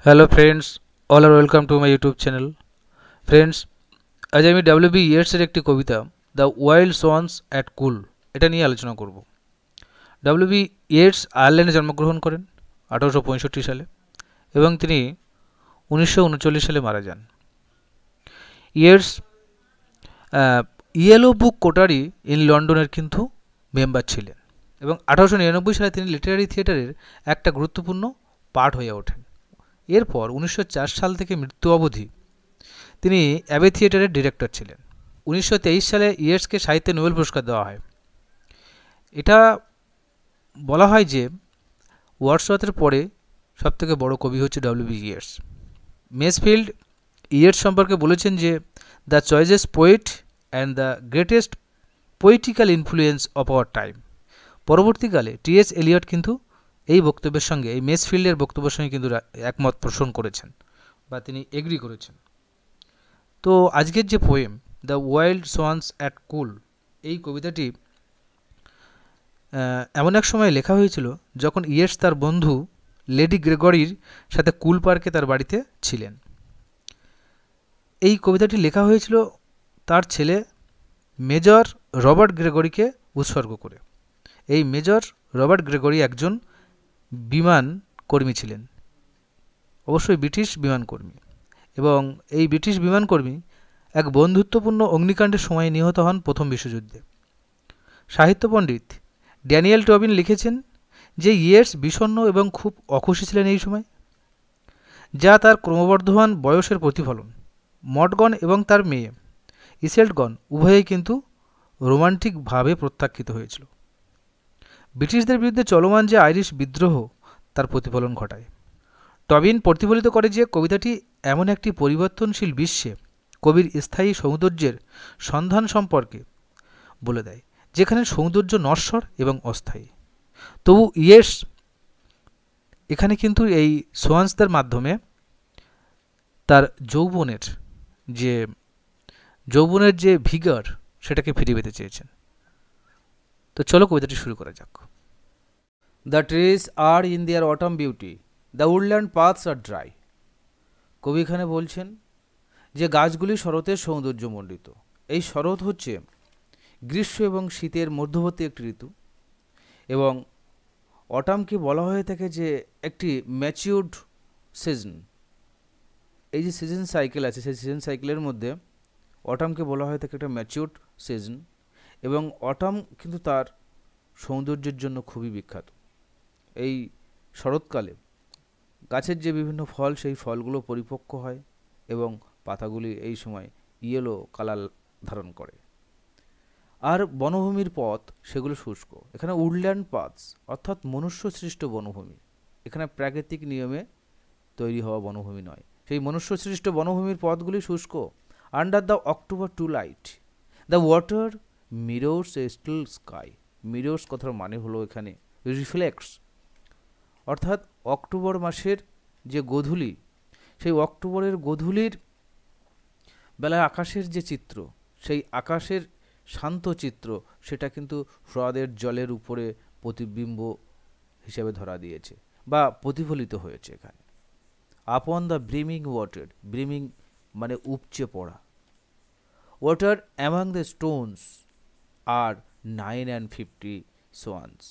Hello friends, all are welcome to my YouTube channel. Friends, আজ আমি WB Yeats এর একটি কবিতা দ্য ওয়াইল্ড সোয়ান্স অ্যাট কুল এটা নিয়ে আলোচনা করব। WB Yeats আয়ারল্যান্ডে জন্মগ্রহণ করেন 1865 সালে এবং তিনি 1939 সালে মারা যান। Yeats ইয়েলো বুক কোটারি ইন লন্ডনের কিন্তু মেম্বার ছিলেন এবং 1899 সালে তিনি লিটারারি থিয়েটারের একটা গুরুত্বপূর্ণ পার্ট হয়ে ওঠেন। এরপর 1904 সাল থেকে মৃত্যু অবধি তিনি অ্যাবে থিয়েটারের ডিরেক্টর ছিলেন। 1923 সালে ইয়েটসকে সাহিত্যে নোবেল পুরস্কার দেওয়া হয়। এটা বলা হয় যে ওয়ার্ডসওয়ার্থের পরে সবথেকে বড় কবি হচ্ছে WB ইয়েটস। মেসফিল্ড ইয়েটস সম্পর্কে বলেছেন যে the choicest poet and the greatest poetical influence of our time. পরবর্তীকালে T.S. এলিয়ট কিন্তু এই বক্তব্যের সঙ্গে, এই মেসফিল্ডের বক্তব্যের সঙ্গে কিন্তু একমত পোষণ করেছেন বা তিনি এগ্রি করেছেন। তো আজকের যে poem the wild swans at Coole, এই কবিতাটি এমন এক সময় লেখা হয়েছিল যখন ইয়েটস তার বন্ধু লেডি গ্রেগরির সাথে কুল পার্কে তার বাড়িতে ছিলেন। এই কবিতাটি লেখা হয়েছিল তার ছেলে মেজর রবার্ট গ্রেগরিকে উৎসর্গ করে। এই মেজর রবার্ট গ্রেগরি একজন বিমান কর্মী ছিলেন, অবশ্যই ব্রিটিশ বিমান কর্মী, এবং এই ব্রিটিশ বিমান কর্মী এক বন্ধুত্বপূর্ণ অগ্নিকাণ্ডের সময় নিহত হন প্রথম বিশ্বযুদ্ধে। সাহিত্য পণ্ডিত ড্যানিয়েল টবিন লিখেছেন যে ইয়েটস বিষণ্ণ এবং খুব অখুশি ছিলেন এই সময়, যা তার ক্রমবর্ধমান বয়সের প্রতিফলন। মডগন এবং তার মেয়ে ইসেল্টগন উভয়েই কিন্তু রোমান্টিকভাবে প্রত্যাখ্যিত হয়েছিল। ব্রিটিশদের বিরুদ্ধে চলমান যে আইরিশ বিদ্রোহ তার প্রতিফলন ঘটায়। টবিন প্রতিফলিত করে যে কবিতাটি এমন একটি পরিবর্তনশীল বিশ্বে কবির স্থায়ী সৌন্দর্যের সন্ধান সম্পর্কে বলে দেয়, যেখানে সৌন্দর্য নশ্বর এবং অস্থায়ী। তবু ইয়েটস এখানে কিন্তু এই সোয়ান্সদের মাধ্যমে তার যৌবনের যে ভিগার সেটাকে ফিরে পেতে চেয়েছেন। তো চলো কবিতাটি শুরু করা যাক। The trees are in their autumn beauty, the woodland paths are dry. কবি এখানে বলছেন যে গাছগুলি শরতের সৌন্দর্যমণ্ডিত। এই শরৎ হচ্ছে গ্রীষ্ম এবং শীতের মধ্যবর্তী একটি ঋতু, এবং অটামকে বলা হয়ে থাকে যে একটি ম্যাচিউরড সিজন। এই যে সিজন সাইকেল আছে, সেই সিজন সাইকেলের মধ্যে অটামকে বলা হয়ে থাকে একটা ম্যাচিউরড সিজন, এবং অটাম কিন্তু তার সৌন্দর্যের জন্য খুবই বিখ্যাত। এই শরৎকালে গাছের যে বিভিন্ন ফল, সেই ফলগুলো পরিপক্ক হয় এবং পাতাগুলি এই সময় ইয়েলো কালার ধারণ করে। আর বনভূমির পথ সেগুলো শুষ্ক। এখানে উডল্যান্ড পাথস অর্থাৎ মনুষ্য সৃষ্ট বনভূমি, এখানে প্রাকৃতিক নিয়মে তৈরি হওয়া বনভূমি নয়। সেই মনুষ্য সৃষ্ট বনভূমির পথগুলি শুষ্ক। Under the October twilight, the water mirrors a still sky. Mirrors কথার মানে হলো এখানে রিফ্লেক্টস, অর্থাৎ অক্টোবর মাসের যে গোধূলি, সেই অক্টোবরের গোধূলির বেলায় আকাশের যে চিত্র, সেই আকাশের শান্ত চিত্র, সেটা কিন্তু হ্রদের জলের উপরে প্রতিবিম্ব হিসেবে ধরা দিয়েছে বা প্রতিফলিত হয়েছে এখানে। Upon the brimming water, brimming মানে উপচে পড়া। Water among the Stones R 950 swans.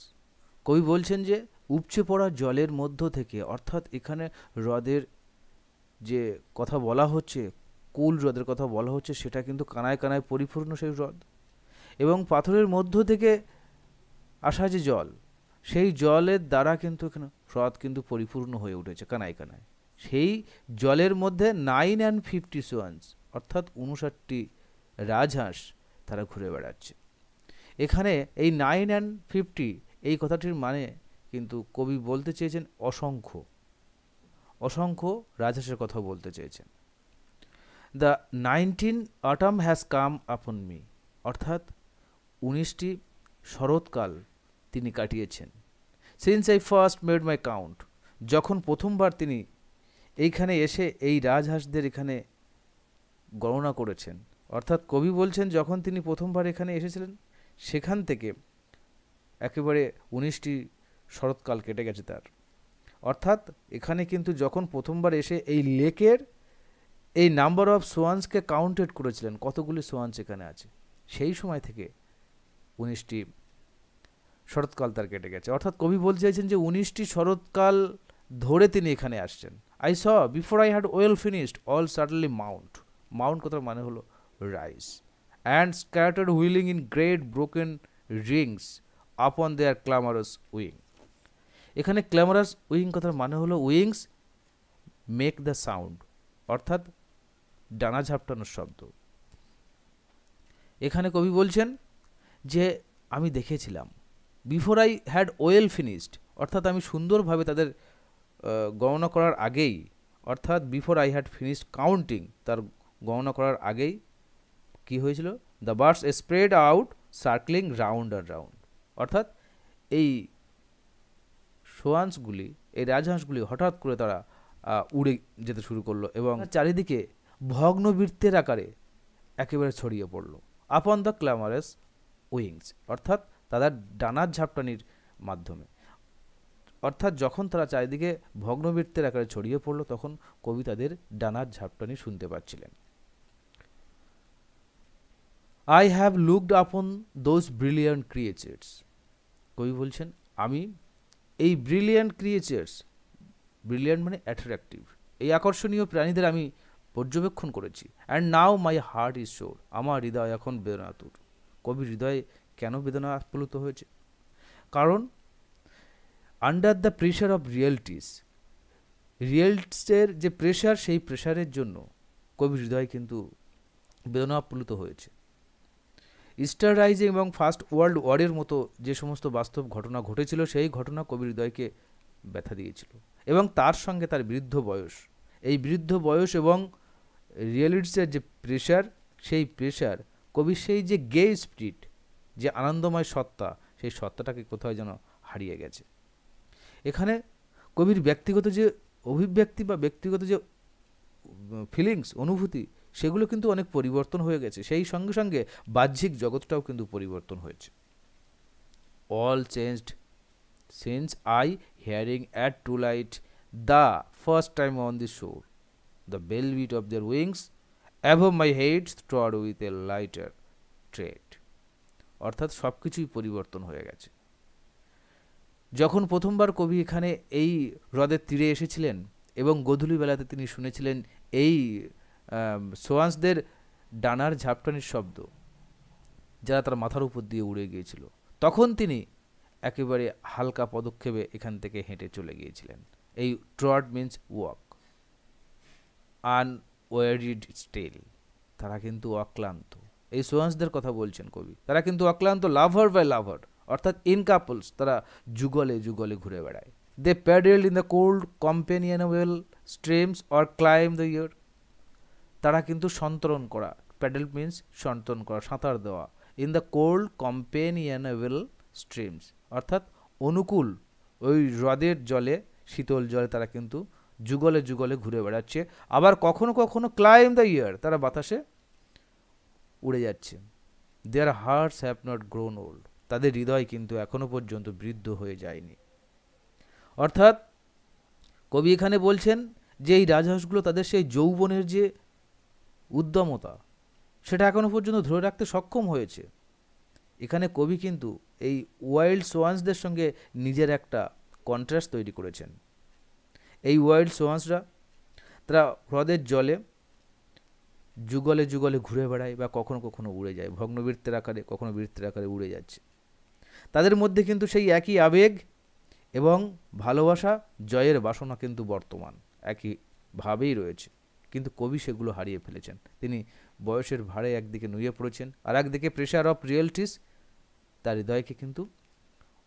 কবি বলছেন যে উপচে পড়া জলের মধ্য থেকে, অর্থাৎ এখানে হ্রদের যে কথা বলা হচ্ছে, কুল হ্রদের কথা বলা হচ্ছে, সেটা কিন্তু কানায় কানায় পরিপূর্ণ সেই হ্রদ, এবং পাথরের মধ্য থেকে আসা যে জল, সেই জলের দ্বারা কিন্তু এখানে হ্রদ কিন্তু পরিপূর্ণ হয়ে উঠেছে কানায় কানায়। সেই জলের মধ্যে 950 সোয়ান্স অর্থাৎ 59টি রাজহাঁস তারা ঘুরে বেড়াচ্ছে। এখানে এই 950 এই কথাটির মানে কিন্তু কবি বলতে চেয়েছেন অসংখ্য অসংখ্য রাজহাঁসের কথা বলতে চেয়েছেন। দ্য 19 অটম হ্যাজ কাম আপন মি, অর্থাৎ 19টি শরৎকাল তিনি কাটিয়েছেন। Since I first made my count, যখন প্রথমবার তিনি এইখানে এসে এই রাজহাঁসদের এখানে গণনা করেছেন। অর্থাৎ কবি বলছেন যখন তিনি প্রথমবার এখানে এসেছিলেন সেখান থেকে একেবারে 19টি শরৎকাল কেটে গেছে তার। অর্থাৎ এখানে কিন্তু যখন প্রথমবার এসে এই লেকের এই নাম্বার অফ সোয়ান্সকে কাউন্টেড করেছিলেন, কতগুলি সোয়ান্স এখানে আছে, সেই সময় থেকে 19টি শরৎকাল তার কেটে গেছে। অর্থাৎ কবি বলতে চাইছেন যে 19টি শরৎকাল ধরে তিনি এখানে আসছেন। I saw before I had well finished all suddenly Mount, Mount কথার মানে হলো rise, and scattered wheeling in great broken Rings আপন দেয়ার ক্লামারাস উইং। এখানে ক্লামারাস উইং কথার মানে হলো উইংস মেক দ্য সাউন্ড, অর্থাৎ ডানা ঝাপটানোর শব্দ। এখানে কবি বলছেন যে আমি দেখেছিলাম, before I had well finished, অর্থাৎ আমি সুন্দরভাবে তাদের গণনা করার আগেই, অর্থাৎ before I had finished counting, তার গণনা করার আগেই কি হয়েছিল, the birds spread out circling round আর রাউন্ড, অর্থাৎ এই সোয়ান্সগুলি, এই রাজহাঁসগুলি হঠাৎ করে তারা উড়ে যেতে শুরু করলো এবং চারিদিকে ভগ্নবৃত্তের আকারে একেবারে ছড়িয়ে পড়লো আপন দ্য ক্ল্যামারাস উইংস, অর্থাৎ তাদের ডানার ঝাপটানির মাধ্যমে। অর্থাৎ যখন তারা চারিদিকে ভগ্নবৃত্তের আকারে ছড়িয়ে পড়লো তখন কবি তাদের ডানার ঝাপটানি শুনতে পাচ্ছিলেন। আই হ্যাভ লুকড আপন দোজ ব্রিলিয়ান্ট ক্রিয়েচার্স, কবি বলছেন আমি এই ব্রিলিয়ান্ট ক্রিয়েচার্স, ব্রিলিয়ান্ট মানে অ্যাট্রাকটিভ, এই আকর্ষণীয় প্রাণীদের আমি পর্যবেক্ষণ করেছি। And now my heart is শোর, আমার হৃদয় এখন বেদনাতুর। কবির হৃদয়ে কেন বেদনা আপ্লুত হয়েছে? কারণ আন্ডার দ্য প্রেশার অফ রিয়েলসের যে প্রেশার, সেই প্রেশারের জন্য কবির হৃদয় কিন্তু বেদনা আপ্লুত হয়েছে। ইস্টার রাইজিং এবং ফার্স্ট ওয়ার্ল্ড ওয়ারের মতো যে সমস্ত বাস্তব ঘটনা ঘটেছিল, সেই ঘটনা কবির হৃদয়কে ব্যথা দিয়েছিল। এবং তার সঙ্গে তার বৃদ্ধ বয়স, এই বৃদ্ধ বয়স এবং রিয়েলিটিসের যে প্রেশার, সেই প্রেশার কবির সেই যে গে স্পিরিট, যে আনন্দময় সত্তা, সেই সত্তাটাকে কোথাও যেন হারিয়ে গেছে। এখানে কবির ব্যক্তিগত যে অভিব্যক্তি বা ব্যক্তিগত যে ফিলিংস, অনুভূতি, সেগুলো কিন্তু অনেক পরিবর্তন হয়ে গেছে। সেই সঙ্গে সঙ্গে বাহ্যিক জগৎটাও কিন্তু পরিবর্তন হয়েছে। All changed since I hearing at twilight the first time on the shore, the bellbeat of their wings above my head trod with a lighter tread, অর্থাৎ সব কিছুই পরিবর্তন হয়ে গেছে। যখন প্রথমবার কবি এখানে এই হ্রদের তীরে এসেছিলেন এবং গধূলি বেলাতে তিনি শুনেছিলেন এই সোয়ান্সদের ডানার ঝাপটানির শব্দ, যারা তার মাথার উপর দিয়ে উড়ে গিয়েছিল, তখন তিনি একেবারে হালকা পদক্ষেপে এখান থেকে হেঁটে চলে গিয়েছিলেন। এই ট্রড মিন্স ওয়াক, আনওয়ারিড স্টিল, তারা কিন্তু অক্লান্ত। এই সোয়ান্সদের কথা বলছেন কবি, তারা কিন্তু অক্লান্ত, লাভার বাই লাভার, অর্থাৎ ইন কাপলস, তারা যুগলে যুগলে ঘুরে বেড়ায়। They paddle in the cold companionable streams or climb the air, তারা কিন্তু সন্তরণ করা, প্যাডেল মিন্স সন্তরণ করা, সাঁতার দেওয়া, in the cold companionable streams, অর্থাৎ অনুকূল ওই হ্রদের জলে, শীতল জলে তারা কিন্তু যুগলে যুগলে ঘুরে বেড়াচ্ছে। আবার কখনো কখনো ক্লাইম দ্য ইয়ার, তারা বাতাসে উড়ে যাচ্ছে। Their hearts have not grown old, তাদের হৃদয় কিন্তু এখনো পর্যন্ত বৃদ্ধ হয়ে যায়নি। অর্থাৎ কবি এখানে বলছেন যে এই রাজহাঁসগুলো তাদের সেই যৌবনের যে উদ্যমতা, সেটা এখনো পর্যন্ত ধরে রাখতে সক্ষম হয়েছে। এখানে কবি কিন্তু এই ওয়াইল্ড সোয়ান্সদের সঙ্গে নিজের একটা কন্ট্রাস্ট তৈরি করেছেন। এই ওয়াইল্ড সোয়ান্সরা তারা হ্রদের জলে যুগলে যুগলে ঘুরে বেড়ায় বা কখনো কখনো উড়ে যায়, ভগ্নবৃত্তের আকারে, কখনো বৃত্তের আকারে উড়ে যাচ্ছে। তাদের মধ্যে কিন্তু সেই একই আবেগ এবং ভালোবাসা, জয়ের বাসনা কিন্তু বর্তমান একইভাবেই রয়েছে, কিন্তু কবি সেগুলো হারিয়ে ফেলেছেন। তিনি বয়সের ভারে একদিকে নুয়ে পড়েছেন, আর একদিকে প্রেশার অফ রিয়েলিটিস তার হৃদয়কে কিন্তু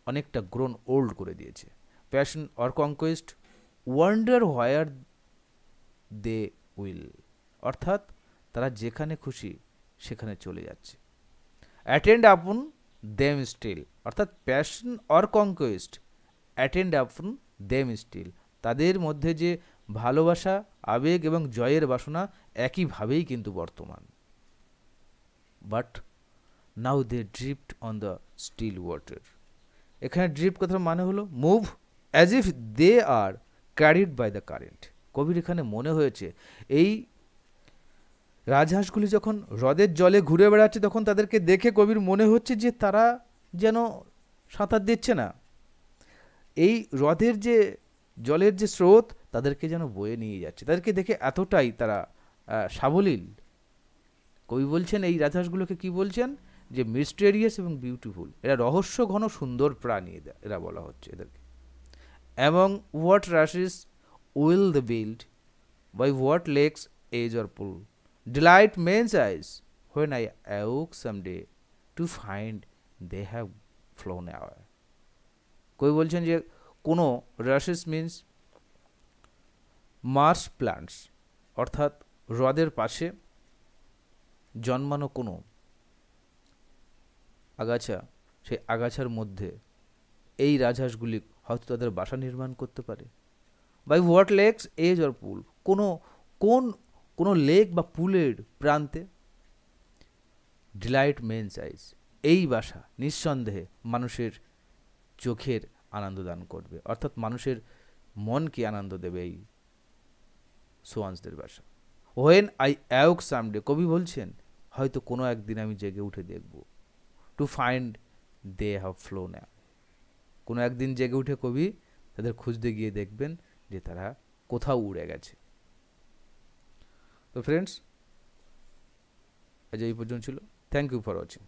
অনেকটা গ্রোন ওল্ড করে দিয়েছে। Passion or conquest wander where they will, অর্থাৎ তারা যেখানে খুশি সেখানে চলে যাচ্ছে। অ্যাটেন্ড আপন দেম স্টিল, অর্থাৎ passion or conquest attend upon them still, তাদের মধ্যে যে ভালোবাসা, আবেগ এবং জয়ের বাসনা একইভাবেই কিন্তু বর্তমান। But now they drift on the still water, এখানে ড্রিফট কথার মানে হলো move as if they are carried by the current. কবির এখানে মনে হয়েছে এই রাজহাঁসগুলি যখন হ্রদের জলে ঘুরে বেড়াচ্ছে তখন তাদেরকে দেখে কবির মনে হচ্ছে যে তারা যেন সাঁতার দিচ্ছে না, এই হ্রদের যে জলের যে স্রোত তাদেরকে যেন বয়ে নিয়ে যাচ্ছে, তাদেরকে দেখে এতটাই তারা সাবলীল। কবি বলছেন এই রাজহাঁসগুলোকে কি বলছেন, যে মিস্টেরিয়াস এবং বিউটিফুল, এরা রহস্য ঘন সুন্দর প্রাণী, এরা বলা হচ্ছে এদেরকে। Among what rushes will they build, by what lake's edge or pool, delight men's eyes when I awake someday to find they have flown away. কবি বলছেন যে কোনো রাশেস মিন্স মার্শ প্লান্টস, অর্থাৎ হ্রদের পাশে জন্মানো কোনো আগাছা, সেই আগাছার মধ্যে এই রাজহাঁসগুলি হয়তো তাদের বাসা নির্মাণ করতে পারে। By what lake's edge or pool, কোনো লেক বা পুলের প্রান্তে। ডিলাইট মেন্স আইস, এই বাসা নিঃসন্দেহে মানুষের চোখের আনন্দ দান করবে, অর্থাৎ মানুষের মনকে আনন্দ দেবে এই সোয়ান্সদের বাসা। হোয়েন আই অ্যাওক সামডে, কবি বলছেন হয়তো কোনো একদিন আমি জেগে উঠে দেখব, to find they have flown away, কোনো একদিন জেগে উঠে কবি তাদের খুঁজতে গিয়ে দেখবেন যে তারা কোথাও উড়ে গেছে। তো ফ্রেন্ডস, আজ এই পর্যন্ত ছিল। Thank you for watching.